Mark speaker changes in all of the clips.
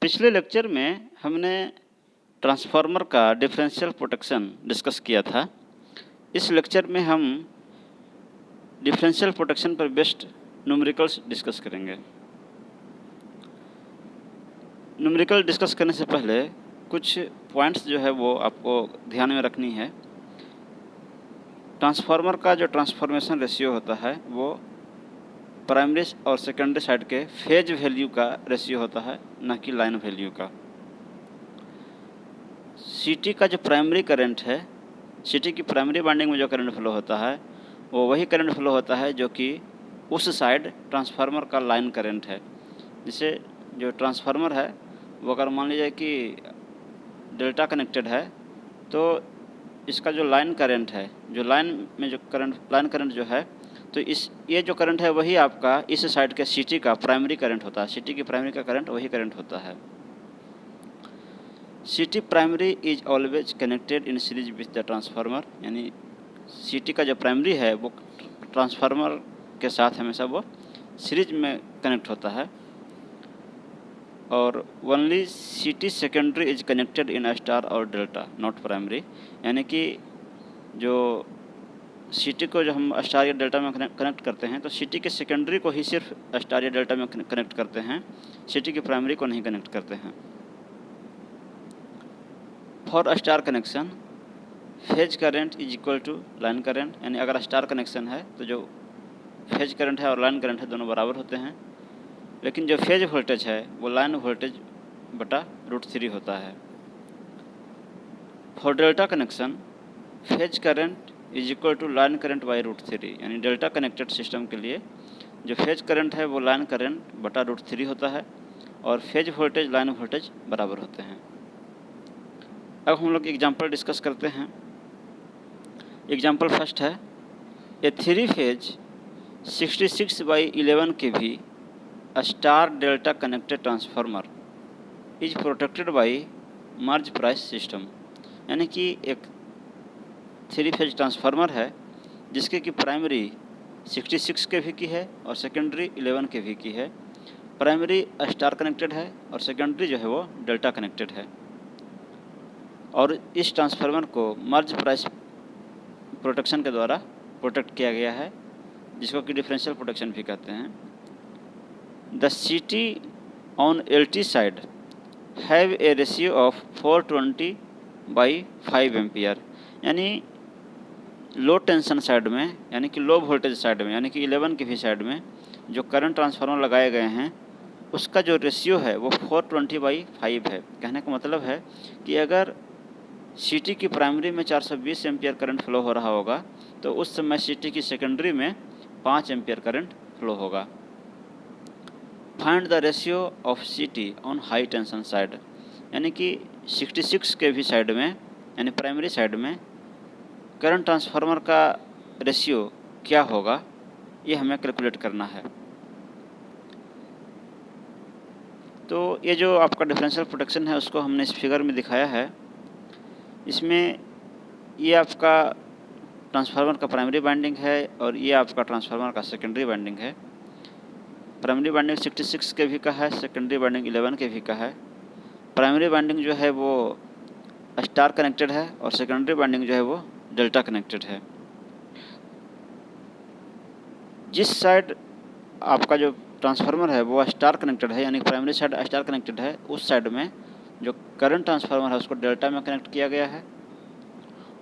Speaker 1: पिछले लेक्चर में हमने ट्रांसफार्मर का डिफरेंशियल प्रोटेक्शन डिस्कस किया था। इस लेक्चर में हम डिफरेंशियल प्रोटेक्शन पर बेस्ड न्यूमेरिकल्स डिस्कस करेंगे। न्यूमेरिकल डिस्कस करने से पहले कुछ पॉइंट्स जो है वो आपको ध्यान में रखनी है। ट्रांसफार्मर का जो ट्रांसफॉर्मेशन रेशियो होता है वो प्राइमरी और सेकेंडरी साइड के फेज वैल्यू का रेशियो होता है, न कि लाइन वैल्यू का। सीटी का जो प्राइमरी करंट है, सीटी की प्राइमरी वाइंडिंग में जो करंट फ्लो होता है वो वही करंट फ्लो होता है जो कि उस साइड ट्रांसफार्मर का लाइन करंट है। जिसे जो ट्रांसफार्मर है वो अगर मान लीजिए कि डेल्टा कनेक्टेड है तो इसका जो लाइन करंट है, जो लाइन में जो करंट लाइन करंट जो है, तो ये जो करंट है वही आपका इस साइड के सीटी का प्राइमरी करंट होता है। सीटी की प्राइमरी का करंट वही करंट होता है। सीटी primary is always connected in series with the transformer, यानी सीटी का जो प्राइमरी है वो ट्रांसफार्मर के साथ हमेशा वो सीरीज में कनेक्ट होता है। और ओनली सीटी secondary is connected in star और डेल्टा, नॉट प्राइमरी, यानी कि जो सीटी को जो हम स्टार या डेल्टा में कनेक्ट करते हैं तो सीटी के सेकेंडरी को ही सिर्फ स्टार या डेल्टा में कनेक्ट करते हैं, सीटी की प्राइमरी को नहीं कनेक्ट करते हैं। For star connection phase current is equal to line current, यानी अगर स्टार कनेक्शन है तो जो फेज करंट है और लाइन करंट है दोनों बराबर होते हैं। लेकिन जो फेज वोल्टेज है वो लाइन वोल्टेज बटा √3 होता है। For delta connection phase current is equal to line current by √3, यानी डेल्टा कनेक्टेड सिस्टम के लिए जो फेज करंट है वो लाइन करंट बटा √3 होता है और फेज वोल्टेज लाइन वोल्टेज बराबर होते हैं। अब हम लोग एग्जाम्पल डिस्कस करते हैं। एग्जाम्पल फर्स्ट है, ए 3 phase 66/11 kV star delta connected transformer is protected by merge price system, यानी कि एक 3 फेज ट्रांसफार्मर है जिसके की प्राइमरी 66 kV की है और सेकेंडरी 11 kV की है। प्राइमरी स्टार कनेक्टेड है और सेकेंडरी जो है वो डेल्टा कनेक्टेड है। और इस ट्रांसफार्मर को मर्ज प्राइस प्रोटेक्शन के द्वारा प्रोटेक्ट किया गया है, जिसको कि डिफरेंशियल प्रोटेक्शन भी कहते हैं। द सीटी on LT side have a ratio of 420/5 ampere, यानी लो टेंशन साइड में, यानी कि लो वोल्टेज साइड में, यानी कि 11 kV साइड में जो करंट ट्रांसफार्मर लगाए गए हैं उसका जो रेशियो है वो 420/5 है। कहने का मतलब है कि अगर सीटी की प्राइमरी में 420 एम्पियर करंट फ्लो हो रहा होगा तो उस समय सीटी की सेकेंडरी में 5 एम्पियर करंट फ्लो होगा। फाइंड द रेशियो ऑफ सीटी ऑन हाई टेंशन साइड, यानी कि 66 kV साइड में, यानी प्राइमरी साइड में करंट ट्रांसफार्मर का रेशियो क्या होगा, ये हमें कैलकुलेट करना है। तो ये जो आपका डिफरेंशियल प्रोटेक्शन है उसको हमने इस फिगर में दिखाया है। इसमें ये आपका ट्रांसफार्मर का प्राइमरी वाइंडिंग है और ये आपका ट्रांसफार्मर का सेकेंडरी वाइंडिंग है। प्राइमरी वाइंडिंग 66 kV का है, सेकेंडरी वाइंडिंग 11 kV का है। प्राइमरी वाइंडिंग जो है वो स्टार कनेक्टेड है और सेकेंडरी वाइंडिंग जो है वो डेल्टा कनेक्टेड है। जिस साइड आपका जो ट्रांसफार्मर है वो स्टार कनेक्टेड है, यानी प्राइमरी साइड स्टार कनेक्टेड है, उस साइड में जो करंट ट्रांसफार्मर है उसको डेल्टा में कनेक्ट किया गया है।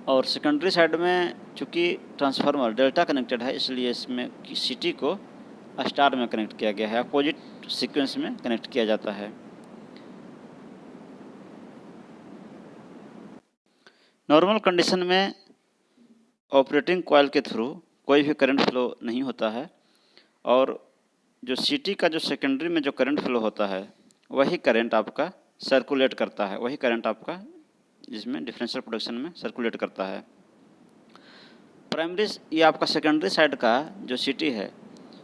Speaker 1: और सेकेंडरी साइड में चूँकि ट्रांसफार्मर डेल्टा कनेक्टेड है इसलिए इसमें सीटी को स्टार में कनेक्ट किया गया है, अपोजिट सीक्वेंस में कनेक्ट किया जाता है। नॉर्मल कंडीशन में ऑपरेटिंग कॉइल के थ्रू कोई भी करंट फ्लो नहीं होता है और जो सीटी का जो सेकेंडरी में जो करंट फ्लो होता है वही करंट आपका सर्कुलेट करता है, वही करंट आपका जिसमें डिफरेंशियल प्रोटेक्शन में सर्कुलेट करता है। प्राइमरी ये आपका सेकेंडरी साइड का जो सीटी है,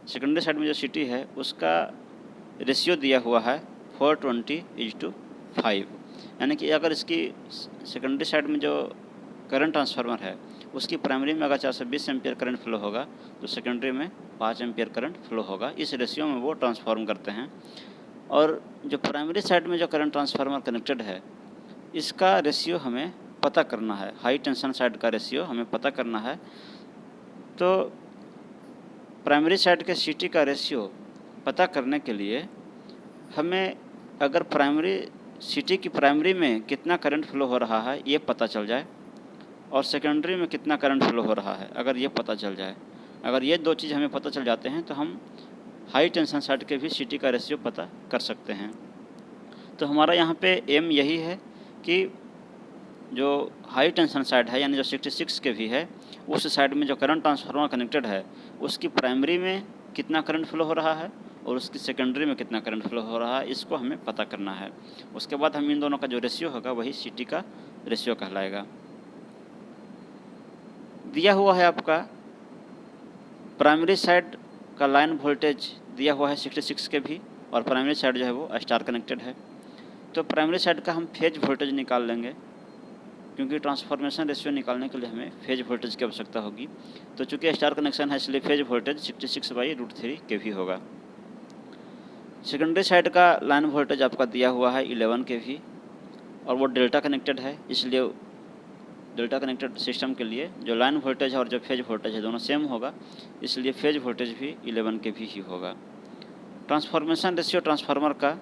Speaker 1: सेकेंडरी साइड में जो सीटी है उसका रेशियो दिया हुआ है 420:5, यानी कि अगर इसकी सेकेंडरी साइड में जो करंट ट्रांसफार्मर है उसकी प्राइमरी में अगर 420 एम्पियर करंट फ्लो होगा तो सेकेंडरी में 5 एम्पियर करंट फ्लो होगा। इस रेशियो में वो ट्रांसफॉर्म करते हैं। और जो प्राइमरी साइड में जो करंट ट्रांसफार्मर कनेक्टेड है इसका रेशियो हमें पता करना है, हाई टेंशन साइड का रेशियो हमें पता करना है। तो प्राइमरी साइड के सीटी का रेशियो पता करने के लिए हमें अगर प्राइमरी सीटी की प्राइमरी में कितना करंट फ्लो हो रहा है ये पता चल जाए और सेकेंडरी में कितना करंट फ्लो हो रहा है अगर ये पता चल जाए, अगर ये दो चीज़ हमें पता चल जाते हैं तो हम हाई टेंशन साइड के भी सीटी का रेशियो पता कर सकते हैं। तो हमारा यहाँ पे एम यही है कि जो हाई टेंशन साइड है यानी जो 66 के भी है उस साइड में जो करंट ट्रांसफार्मर कनेक्टेड है उसकी प्राइमरी में कितना करंट फ्लो हो रहा है और उसकी सेकेंडरी में कितना करंट फ्लो हो रहा है इसको हमें पता करना है। उसके बाद हम इन दोनों का जो रेशियो होगा वही सीटी का रेशियो कहलाएगा। दिया हुआ है आपका प्राइमरी साइड का लाइन वोल्टेज दिया हुआ है 66 के भी और प्राइमरी साइड जो है वो स्टार कनेक्टेड है। तो प्राइमरी साइड का हम फेज वोल्टेज निकाल लेंगे क्योंकि ट्रांसफॉर्मेशन रेशियो निकालने के लिए हमें फेज वोल्टेज की आवश्यकता होगी। तो चूँकि स्टार कनेक्शन है इसलिए फेज वोल्टेज 66/√3 kV होगा। सेकेंडरी साइड का लाइन वोल्टेज आपका दिया हुआ है 11 kV और वो डेल्टा कनेक्टेड है, इसलिए डेल्टा कनेक्टेड सिस्टम के लिए जो लाइन वोल्टेज है और जो फेज वोल्टेज है दोनों सेम होगा, इसलिए फेज वोल्टेज भी 11 kV ही होगा। ट्रांसफॉर्मेशन रेशियो ट्रांसफार्मर का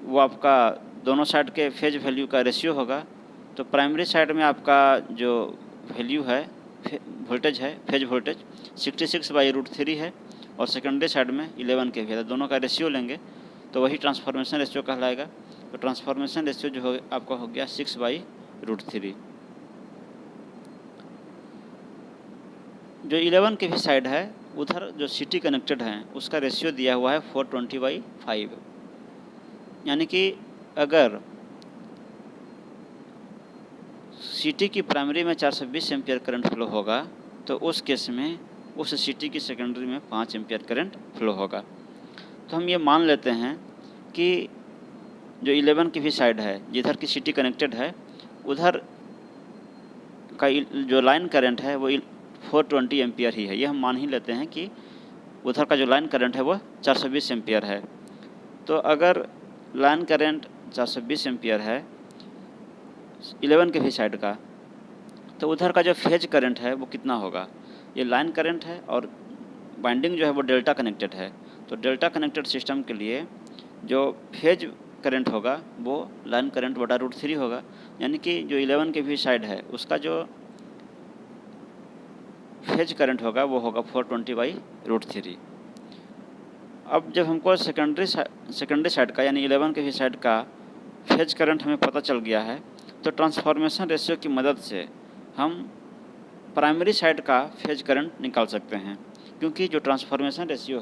Speaker 1: वो आपका दोनों साइड के फेज वैल्यू का रेशियो होगा। तो प्राइमरी साइड में आपका जो वैल्यू है वोल्टेज है फेज वोल्टेज 66/√3 है और सेकेंडरी साइड में 11 kV है। दोनों का रेशियो लेंगे तो वही ट्रांसफॉर्मेशन रेशियो कहलाएगा। तो ट्रांसफॉर्मेशन रेशियो जो हो आपका हो गया 6/√3। जो 11 kV साइड है उधर जो सीटी कनेक्टेड है उसका रेशियो दिया हुआ है 420/5, यानी कि अगर सीटी की प्राइमरी में 420 एम्पियर करंट फ्लो होगा तो उस केस में उस सीटी की सेकेंडरी में 5 एम्पियर करंट फ्लो होगा। तो हम ये मान लेते हैं कि जो 11 kV साइड है जिधर की सीटी कनेक्टेड है उधर का जो लाइन करंट है वो 420 एम्पियर ही है। ये हम मान ही लेते हैं कि उधर का जो लाइन करंट है वो 420 एम्पियर है। तो अगर लाइन करंट 420 एम्पियर है 11 kV साइड का, तो उधर का जो फेज करंट है वो कितना होगा। ये लाइन करंट है और बाइंडिंग जो है वो डेल्टा कनेक्टेड है। तो डेल्टा कनेक्टेड सिस्टम के लिए जो फेज करंट होगा वो लाइन करंट बटा √3 होगा, यानी कि जो 11 kV साइड है उसका जो फेज करंट होगा वो होगा 420/√3। अब जब हमको सेकेंडरी साइड का यानी 11 kV साइड का फेज करंट हमें पता चल गया है तो ट्रांसफॉर्मेशन रेशियो की मदद से हम प्राइमरी साइड का फेज करंट निकाल सकते हैं, क्योंकि जो ट्रांसफॉर्मेशन रेशियो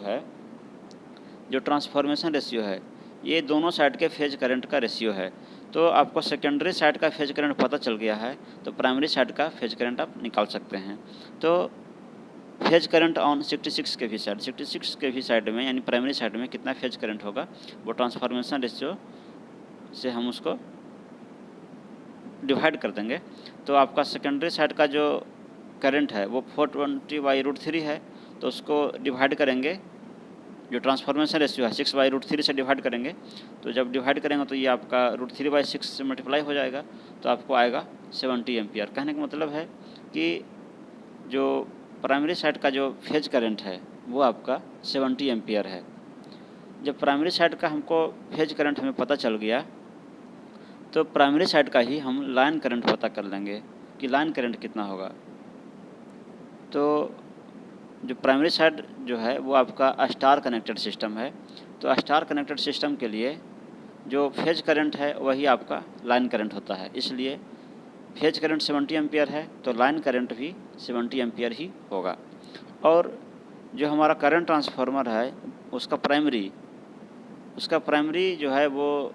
Speaker 1: है ये दोनों साइड के फेज करंट का रेशियो है। तो आपको सेकेंडरी साइड का फेज करंट पता चल गया है तो प्राइमरी साइड का फेज करंट आप निकाल सकते हैं। तो phase current on 66 kV side में यानी प्राइमरी साइड में कितना फेज करंट होगा वो ट्रांसफॉर्मेशन रेशियो से हम उसको डिवाइड कर देंगे। तो आपका सेकेंडरी साइड का जो करंट है वो 420/√3 है, तो उसको डिवाइड करेंगे, जो ट्रांसफॉर्मेशन रेशियो है 6/√3 से डिवाइड करेंगे। तो जब डिवाइड करेंगे तो ये आपका √3/6 से मल्टीप्लाई हो जाएगा तो आपको आएगा 70 एम्पियर। कहने का मतलब है कि जो प्राइमरी साइड का जो फेज करंट है वो आपका 70 एम्पियर है। जब प्राइमरी साइड का हमको फेज करंट हमें पता चल गया तो प्राइमरी साइड का ही हम लाइन करंट पता कर लेंगे कि लाइन करंट कितना होगा। तो जो प्राइमरी साइड जो है वो आपका स्टार कनेक्टेड सिस्टम है। तो स्टार कनेक्टेड सिस्टम के लिए जो फेज करंट है वही आपका लाइन करंट होता है, इसलिए फेज करंट 70 एम्पियर है तो लाइन करंट भी 70 एम्पियर ही होगा। और जो हमारा करंट ट्रांसफार्मर है उसका प्राइमरी जो है वो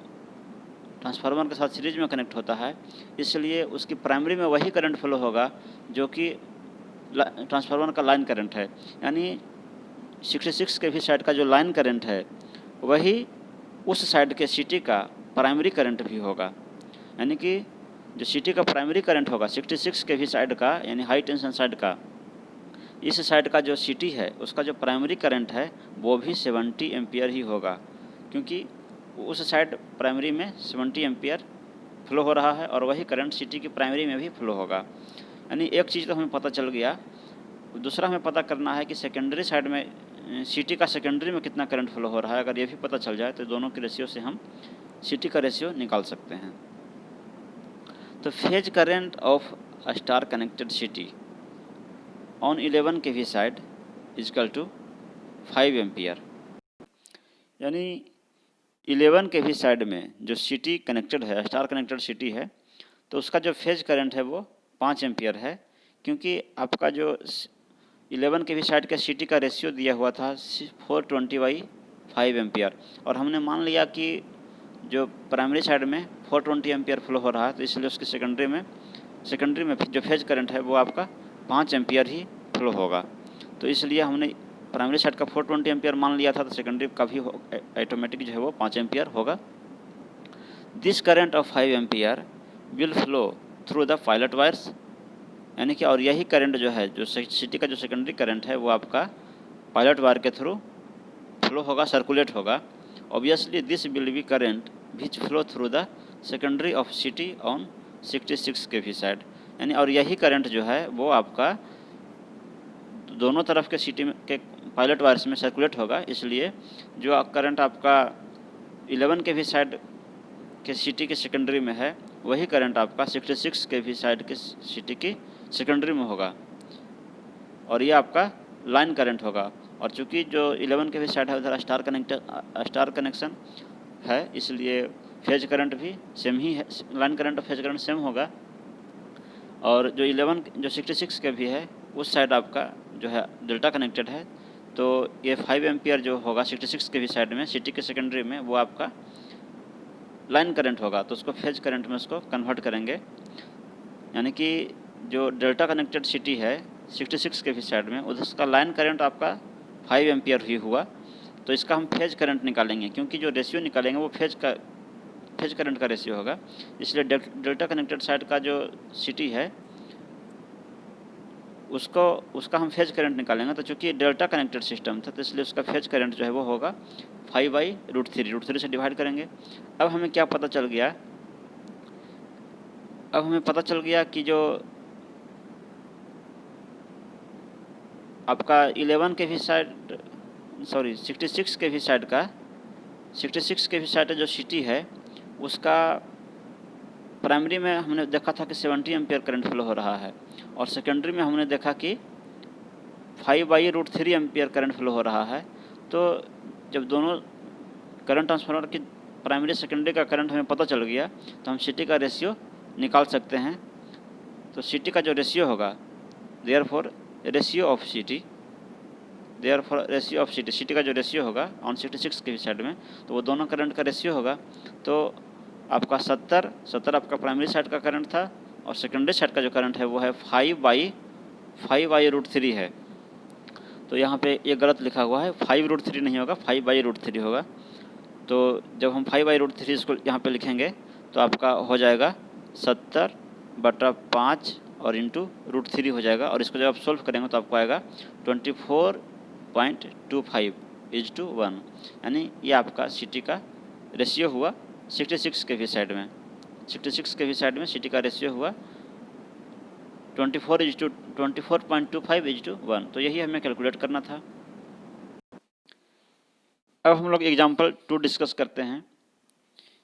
Speaker 1: ट्रांसफार्मर के साथ सीरीज में कनेक्ट होता है, इसलिए उसकी प्राइमरी में वही करंट फ्लो होगा जो कि ट्रांसफार्मर का लाइन करंट है। यानी 66 kV साइड का जो लाइन करंट है वही उस साइड के सीटी का प्राइमरी करंट भी होगा। यानी कि जो सीटी का प्राइमरी करंट होगा 66 kV साइड का यानी हाई टेंशन साइड का, इस साइड का जो सीटी है उसका जो प्राइमरी करंट है वो भी 70 एम्पियर ही होगा, क्योंकि उस साइड प्राइमरी में 70 एम्पियर फ्लो हो रहा है और वही करंट सिटी की प्राइमरी में भी फ्लो होगा। यानी एक चीज़ तो हमें पता चल गया, दूसरा हमें पता करना है कि सेकेंडरी साइड में सिटी का सेकेंडरी में कितना करंट फ्लो हो रहा है। अगर ये भी पता चल जाए तो दोनों के रेशियो से हम सिटी का रेशियो निकाल सकते हैं। तो phase current of star connected city on 11 kV side equal to 5 ampere. यानी 11 kV साइड में जो सिटी कनेक्टेड है, स्टार कनेक्टेड सिटी है, तो उसका जो फेज करंट है वो 5 एम्पियर है, क्योंकि आपका जो 11 kV साइड का सिटी का रेशियो दिया हुआ था 420/5 एम्पियर, और हमने मान लिया कि जो प्राइमरी साइड में 420 एम्पियर फ्लो हो रहा है, तो इसलिए उसके सेकेंडरी में जो फेज करंट है वो आपका 5 एम्पियर ही फ्लो होगा। तो इसलिए हमने प्राइमरी साइड का 420 एम्पियर मान लिया था, तो सेकेंडरी का भी ऑटोमेटिक जो है वो 5 एम्पियर होगा। This current of 5 ampere will flow through the pilot wires, यानी कि और यही करंट जो है, जो सिटी का जो सेकेंडरी करंट है वो आपका पायलट वायर के थ्रू फ्लो होगा, सर्कुलेट होगा। Obviously this will be current which flow through the secondary of city on 66 kV side, यानी और यही करंट जो है वो आपका दोनों तरफ के सिटी में के पायलट वायर्स में सर्कुलेट होगा। इसलिए जो करंट आपका 11 kV साइड के सिटी के सेकेंडरी में है, वही करंट आपका 66 kV साइड के सिटी की सेकेंडरी में होगा, और ये आपका लाइन करंट होगा। और चूंकि जो 11 kV साइड है उधर स्टार कनेक्शन है, इसलिए फेज करंट भी सेम ही है, लाइन करंट और फेज करंट सेम होगा। और जो 66 kV है उस साइड आपका जो है डेल्टा कनेक्टेड है, तो ये 5 एम्पियर जो होगा 66 kV साइड में सिटी के सेकेंडरी में वो आपका लाइन करंट होगा, तो उसको फेज करंट में उसको कन्वर्ट करेंगे। यानी कि जो डेल्टा कनेक्टेड सिटी है 66 kV साइड में, उसका लाइन करंट आपका 5 एम्पियर ही हुआ, तो इसका हम फेज करंट निकालेंगे, क्योंकि जो रेशियो निकालेंगे वो फेज करंट का रेशियो होगा। इसलिए डेल्टा कनेक्टेड साइड का जो सिटी है उसका हम फेज करंट निकालेंगे। तो चूंकि डेल्टा कनेक्टेड सिस्टम था, तो इसलिए उसका फेज करंट जो है वो होगा 5/√3 से डिवाइड करेंगे। अब हमें क्या पता चल गया, अब हमें पता चल गया कि जो आपका 11 kV साइड 66 kV साइड का 66 kV साइड जो सिटी है उसका प्राइमरी में हमने देखा था कि 70 एम्पियर करंट फ्लो हो रहा है, और सेकेंडरी में हमने देखा कि 5/√3 एम्पियर करंट फ्लो हो रहा है। तो जब दोनों करंट ट्रांसफार्मर की प्राइमरी सेकेंडरी का करंट हमें पता चल गया, तो हम सिटी का रेशियो निकाल सकते हैं। तो सिटी का जो रेशियो होगा, therefore ratio of city city का जो रेशियो होगा ऑन 66 kV साइड में, तो वो दोनों करंट का रेशियो होगा। तो आपका 70 आपका प्राइमरी साइड का करंट था, और सेकेंडरी साइड का जो करंट है वो है 5/√3 है। तो यहाँ पे ये गलत लिखा हुआ है, 5√3 नहीं होगा, 5/√3 होगा। तो जब हम 5/√3 इसको यहाँ पे लिखेंगे तो आपका हो जाएगा 70/5 और इंटू √3 हो जाएगा, और इसको जब आप सोल्व करेंगे तो आपको आएगा 24.25:1, यानी ये आपका सिटी का रेशियो हुआ 66 kV साइड में। 66 kV साइड में सिटी का रेशियो हुआ 24.25:1। तो यही हमें कैलकुलेट करना था। अब हम लोग एग्जाम्पल 2 डिस्कस करते हैं।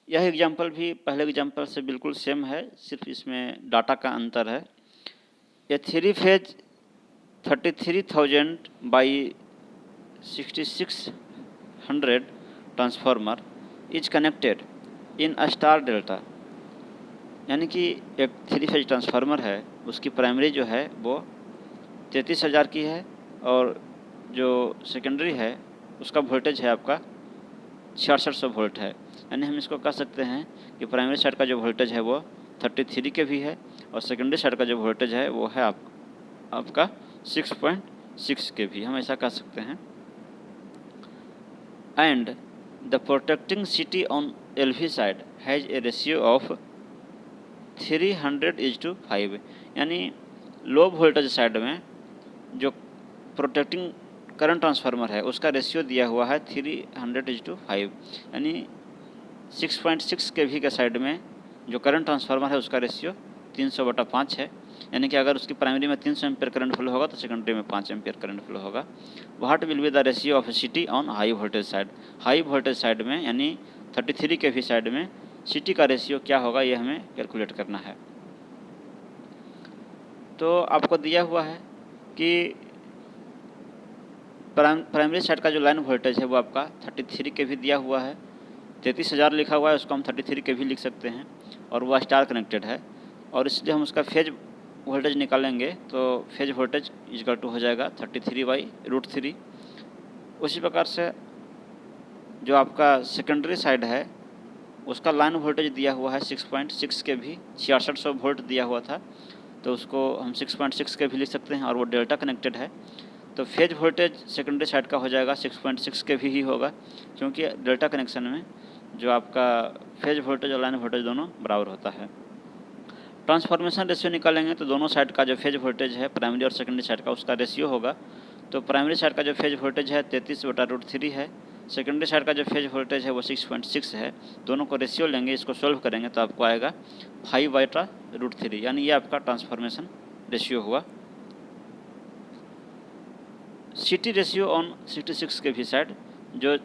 Speaker 1: यह एग्जाम्पल भी पहले एग्जाम्पल से बिल्कुल सेम है, सिर्फ इसमें डाटा का अंतर है। ये 3 phase 33,000/6600 transformer is connected in a star delta, यानी कि एक 3 फेज ट्रांसफार्मर है, उसकी प्राइमरी जो है वो 33,000 की है, और जो सेकेंडरी है उसका वोल्टेज है आपका 6600 वोल्ट है। यानी हम इसको कह सकते हैं कि प्राइमरी साइड का जो वोल्टेज है वो 33 kV है, और सेकेंडरी साइड का जो वोल्टेज है वो है आपका 6.6 kV, हम ऐसा कह सकते हैं। And the protecting city on LV side has a ratio of 300:5, यानी लो वोल्टेज साइड में जो प्रोटेक्टिंग करंट ट्रांसफार्मर है उसका रेशियो दिया हुआ है 300:5, यानी 6.6 kV के साइड में जो करंट ट्रांसफार्मर है उसका रेशियो 300/5 है, यानी कि अगर उसकी प्राइमरी में 300 एम्पियर करंट फ्लो होगा तो सेकेंडरी में 5 एम्पियर करंट फ्लो होगा। What will be the ratio of city on high voltage side, high voltage side में यानी 33 kV साइड में सिटी का रेशियो क्या होगा, ये हमें कैलकुलेट करना है। तो आपको दिया हुआ है कि प्राइमरी साइड का जो लाइन वोल्टेज है वो आपका 33 kV दिया हुआ है, 33,000 लिखा हुआ है, उसको हम 33 kV लिख सकते हैं और वो स्टार कनेक्टेड है, और इसलिए हम उसका फेज वोल्टेज निकालेंगे तो फेज वोल्टेज इक्वल टू हो जाएगा 33/√3। उसी प्रकार से जो आपका सेकेंडरी साइड है उसका लाइन वोल्टेज दिया हुआ है 6.6 kV, 6600 वोल्ट दिया हुआ था, तो उसको हम 6.6 kV लिख सकते हैं और वो डेल्टा कनेक्टेड है, तो फेज वोल्टेज सेकेंडरी साइड का हो जाएगा 6.6 kV ही होगा, क्योंकि डेल्टा कनेक्शन में जो आपका फेज वोल्टेज और लाइन वोल्टेज दोनों बराबर होता है। ट्रांसफॉर्मेशन रेशियो निकालेंगे तो दोनों साइड का जो फेज वोल्टेज है प्राइमरी और सेकेंडरी साइड का उसका रेशियो होगा। तो प्राइमरी साइड का जो फेज वोल्टेज है 33/√3 है, सेकेंडरी साइड का जो फेज वोल्टेज है वो 6.6 है। दोनों को रेशियो लेंगे, इसको सोल्व करेंगे तो आपको आएगा 5/√3, यानी ये आपका ट्रांसफॉर्मेशन रेशियो हुआ। CT ratio on 66 kV side, जो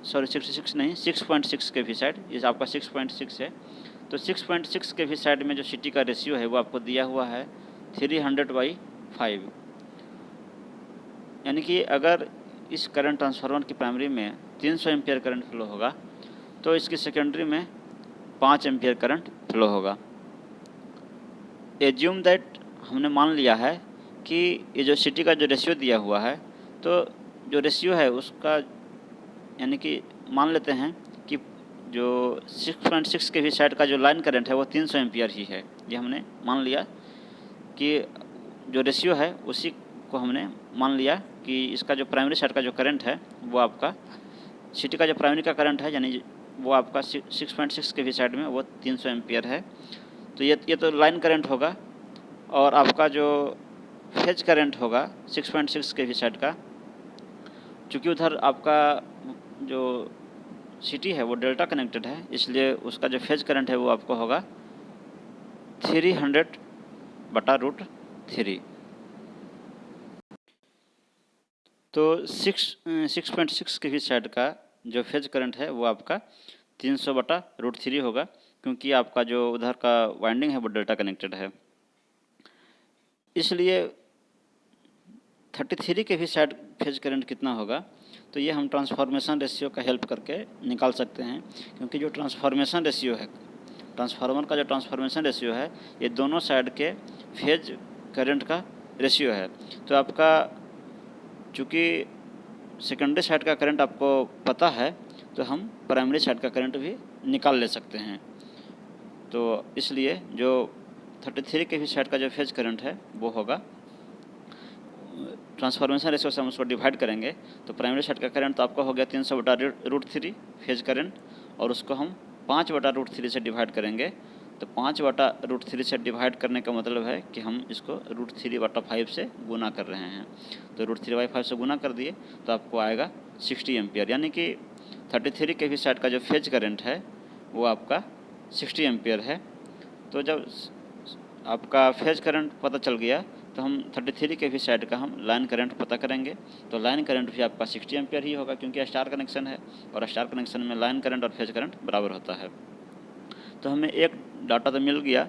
Speaker 1: 66 नहीं 6.6 kV साइड, ये आपका 6.6 है, तो 6.6 kV साइड में जो सिटी का रेशियो है वो आपको दिया हुआ है 300/5, यानी कि अगर इस करंट ट्रांसफार्मर की प्राइमरी में 300 एम्पियर करंट फ्लो होगा तो इसकी सेकेंडरी में 5 एम्पियर करंट फ्लो होगा। एज्यूम दैट, हमने मान लिया है कि ये जो सिटी का जो रेशियो दिया हुआ है, तो जो रेशियो है उसका यानी कि मान लेते हैं कि जो 6.6 kV साइड का जो लाइन करंट है वो 300 एम्पियर ही है। ये हमने मान लिया कि जो रेशियो है उसी को हमने मान लिया कि इसका जो प्राइमरी साइड का जो करंट है वो आपका सिटी का जो प्राइमरी का करंट है यानी वो आपका 6.6 kV साइड में वो 300 एम्पियर है। तो ये तो लाइन करंट होगा, और आपका जो फेज करंट होगा 6.6 kV साइड का, चूँकि उधर आपका जो सिटी है वो डेल्टा कनेक्टेड है, इसलिए उसका जो फेज करंट है वो आपको होगा 300/√3। तो 6.6 kV साइड का जो फेज करंट है वो आपका 300/√3 होगा, क्योंकि आपका जो उधर का वाइंडिंग है वो डेल्टा कनेक्टेड है। इसलिए 33 kV साइड फेज करंट कितना होगा, तो ये हम ट्रांसफॉर्मेशन रेशियो का हेल्प करके निकाल सकते हैं, क्योंकि जो ट्रांसफॉर्मेशन रेशियो है, ट्रांसफार्मर का जो ट्रांसफॉर्मेशन रेशियो है ये दोनों साइड के फेज करंट का रेशियो है। तो आपका चूँकि सेकेंडरी साइड का करंट आपको पता है तो हम प्राइमरी साइड का करंट भी निकाल ले सकते हैं। तो इसलिए जो 33 kV साइड का जो फेज करंट है वो होगा, ट्रांसफॉर्मेशन रेशियो से हम उसको डिवाइड करेंगे तो प्राइमरी साइड का करंट तो आपका हो गया 300/√3 फेज करंट, और उसको हम 5/√3 से डिवाइड करेंगे। तो 5/√3 से डिवाइड करने का मतलब है कि हम इसको √3/5 से गुना कर रहे हैं। तो √3/5 से गुना कर दिए तो आपको आएगा 60 एम्पियर, यानी कि 33 kV साइड का जो फेज करंट है वो आपका 60 एम्पियर है। तो जब आपका फेज करंट पता चल गया तो हम 33 kV साइड का हम लाइन करंट पता करेंगे। तो लाइन करंट भी आपका 60 एम्पियर ही होगा, क्योंकि स्टार कनेक्शन है और स्टार कनेक्शन में लाइन करंट और फेज करंट बराबर होता है। तो हमें एक डाटा तो मिल गया,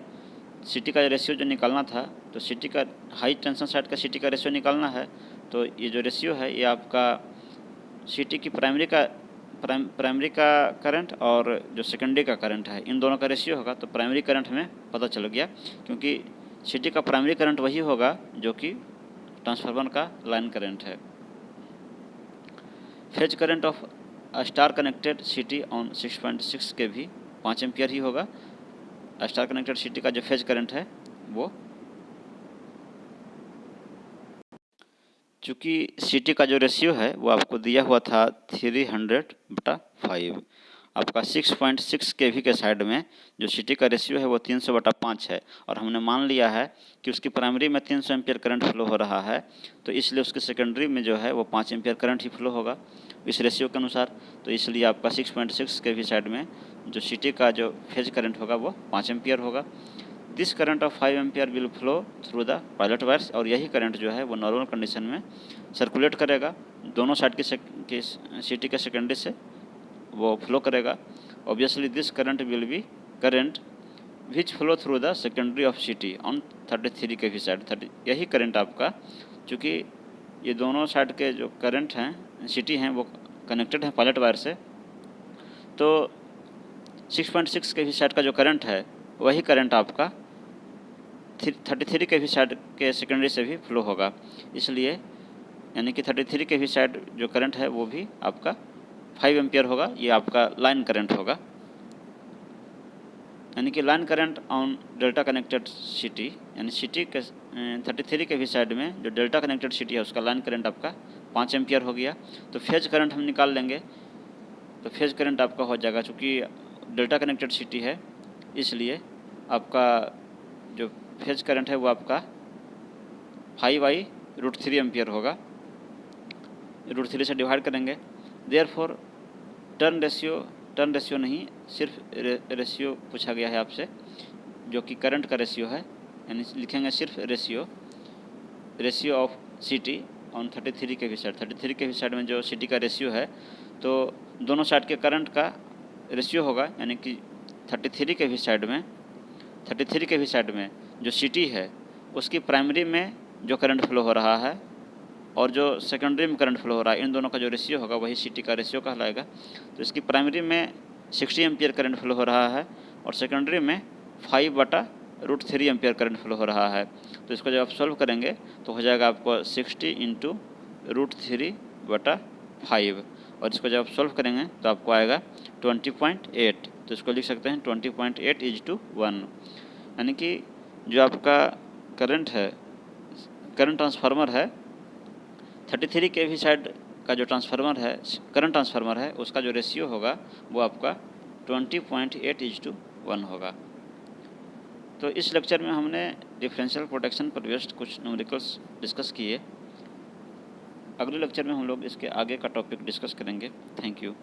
Speaker 1: सिटी का रेशियो जो निकालना था, तो सिटी का हाई टेंशन साइड का सिटी का रेशियो निकालना है। तो ये जो रेशियो है ये आपका सिटी की प्राइमरी का करंट और जो सेकेंडरी का करंट है इन दोनों का रेशियो होगा। तो प्राइमरी करंट हमें पता चल गया, क्योंकि सिटी का प्राइमरी करंट वही होगा जो कि ट्रांसफार्मर का लाइन करंट है। Phase current of star connected city on 6.6 kV 5 ampere ही होगा। स्टार कनेक्टेड सिटी का जो फेज करंट है वो, चूँकि सिटी का जो रेशियो है वो आपको दिया हुआ था 300/5, आपका 6.6 kV के साइड में जो सिटी का रेशियो है वो 300/5 है, और हमने मान लिया है कि उसकी प्राइमरी में 300 एम्पियर करंट फ्लो हो रहा है, तो इसलिए उसकी सेकेंडरी में जो है वो 5 एम्पियर करंट ही फ्लो होगा इस रेशियो के अनुसार। तो इसलिए आपका 6.6 kV साइड में जो सिटी का जो फेज करंट होगा वो 5 एम्पियर होगा। This current of 5 ampere will flow through the pilot wires, और यही करंट जो है वो नॉर्मल कंडीशन में सर्कुलेट करेगा, दोनों साइड की सिटी के सेकेंडरी से वो फ्लो करेगा। Obviously this current will be current which flow through the secondary of city on 33 kV side. यही करंट आपका, चूँकि ये दोनों साइड के जो करंट हैं सिटी हैं वो कनेक्टेड हैं पायलट वायर से, तो 6.6 kV साइड का जो करंट है वही करंट आपका 33 kV साइड के सेकेंडरी से भी फ्लो होगा। इसलिए यानी कि 33 kV साइड जो करंट है वो भी आपका 5 एम्पियर होगा, ये आपका लाइन करंट होगा। यानी कि line current on delta connected CT, यानी सिटी के 33 kV साइड में जो डेल्टा कनेक्टेड सिटी है उसका लाइन करंट आपका 5 एम्पियर हो गया। तो फेज करंट हम निकाल लेंगे, तो फेज करंट आपका हो जाएगा, चूँकि डेल्टा कनेक्टेड सिटी है इसलिए आपका जो फेज करंट है वो आपका 5/√3 एम्पियर होगा, √3 से डिवाइड करेंगे। देयरफॉर टर्न रेशियो नहीं, सिर्फ रेशियो पूछा गया है आपसे, जो कि करंट का रेशियो है, यानी लिखेंगे सिर्फ ratio of city on 33 kV side. 33 kV side में जो सिटी का रेशियो है तो दोनों साइड के करंट का रेशियो होगा, यानी कि 33 kV साइड में जो सिटी है उसकी प्राइमरी में जो करंट फ्लो हो रहा है और जो सेकेंडरी में करंट फ्लो हो रहा है, इन दोनों का जो रेशियो होगा वही सिटी का रेशियो कहलाएगा। तो इसकी प्राइमरी में 60 एम्पियर करंट फ्लो हो रहा है और सेकेंडरी में 5/√3 एम्पियर करंट फ्लो हो रहा है। तो इसको जब आप सॉल्व करेंगे तो हो जाएगा आपको 60 × √3/5, और इसको जब आप सॉल्व करेंगे तो आपको आएगा 20.8। तो इसको लिख सकते हैं 20.8:1, यानी कि जो आपका करंट ट्रांसफार्मर है 33 kV साइड का जो ट्रांसफार्मर है, करंट ट्रांसफार्मर है, उसका जो रेशियो होगा वो आपका 20.8:1 होगा। तो इस लेक्चर में हमने डिफरेंशियल प्रोटेक्शन पर बेस्ड कुछ न्यूमेरिकल्स डिस्कस किए। अगले लेक्चर में हम लोग इसके आगे का टॉपिक डिस्कस करेंगे। Thank you.